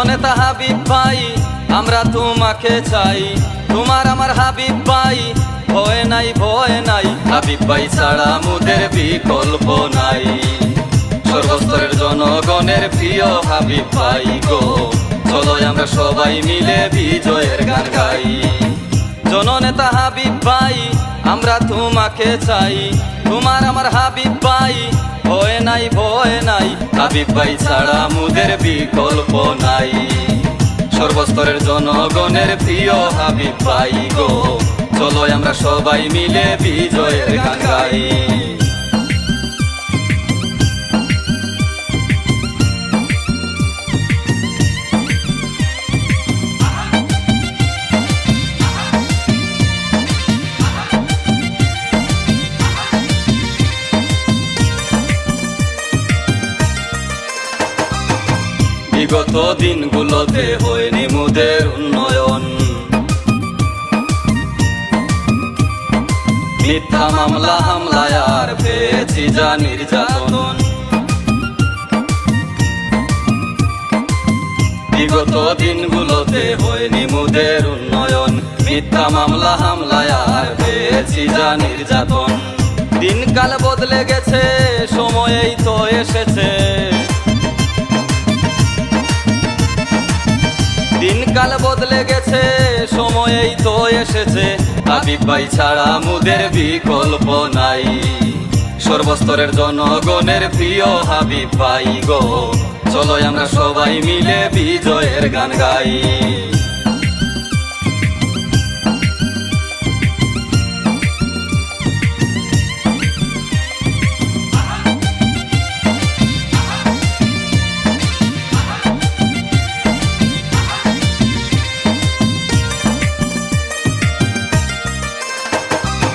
জননেতা হাবিব ভাই আমরা তোমাকে চাই, তোমার আমার হাবিব ভাই, ভয় নাই ভয় নাই, হাবিব ভাই ছাড়া মোদের বিকল্প নাই। সর্বস্তরের জনগণের প্রিয় হাবিব ভাই গো, চলো আমরা সবাই মিলে বিজয়ের গান গাই। জননেতা হাবিব ভাই আমরা তোমাকে চাই, তোমার আমার হাবিব ভাই, ভয় নাই ভয় নাই, হাবিব ভাই ছাড়া মোদের বিকল্প নাই। সর্বস্তরের জনগণের প্রিয় হাবিব ভাই গো, চলো আমরা সবাই মিলে বিজয়ের গান গাই। বিগত দিনগুলোতে হয়নি মোদের উন্নয়ন, মিথ্যা মামলা হামলায় আর পেয়েছি যা নির্যাতন। বিগত দিনগুলোতে হয়নি মোদের উন্নয়ন, মিথ্যা মামলা হামলায় আর পেয়েছি যা নির্যাতন। দিনকাল বদলে গেছে, সময়েই তো এসেছে, দিনকাল বদলে গেছে, সময়েই তো এসেছে, হাবিব ভাই ছাড়া মোদের বিকল্প নাই। সর্বস্তরের জনগণের প্রিয় হাবিব ভাই গো, চলো আমরা সবাই মিলে বিজয়ের গান গাই।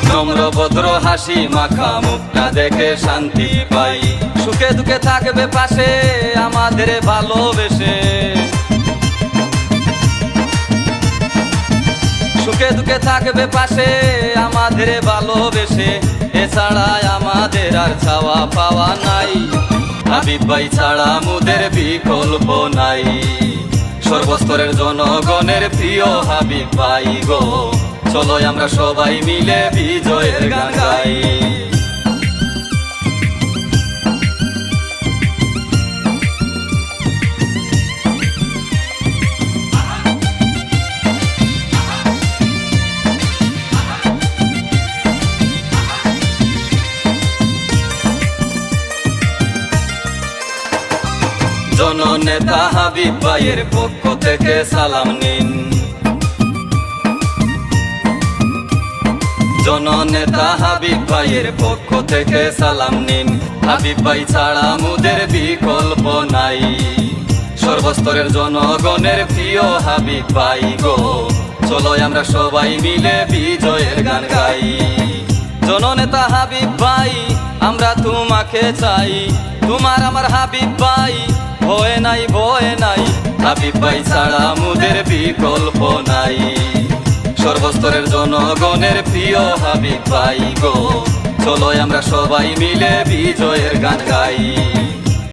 নম্র ভদ্র হাসি মাখা মুখটা দেখে শান্তি পাই, সুখে দুঃখে থাকবে পাশে আমাদের ভালোবেসে। সুখে দুঃখে থাকবে পাশে আমাদের ভালোবেসে, এছাড়া আমাদের আর চাওয়া পাওয়া নাই, হাবিব ভাই ছাড়া মোদের বিকল্প নাই। সর্বস্তরের জনগণের প্রিয় হাবিব ভাই গো, চলো আমরা সবাই মিলে বিজয়ের গান গাই। জননেতা হাবিব ভাইয়ের পক্ষ থেকে সালাম নিন, জননেতা হাবিব ভাইয়ের পক্ষ থেকে সালাম নিন, হাবিব ভাই ছাড়া মোদের বিকল্প নাই। সর্বস্তরের জনগণের প্রিয় হাবিব ভাই গো, চলো আমরা সবাই মিলে বিজয়ের গান গাই। জননেতা হাবিব ভাই আমরা তোমাকে চাই, তোমার আমার হাবিব ভাই, ভয় নাই ভয় নাই, হাবিব ভাই ছাড়া মোদের বিকল্প নাই। সর্বস্তরের জনগণের প্রিয় হাবিব ভাই গো, চলো আমরা সবাই মিলে বিজয়ের গান গাই।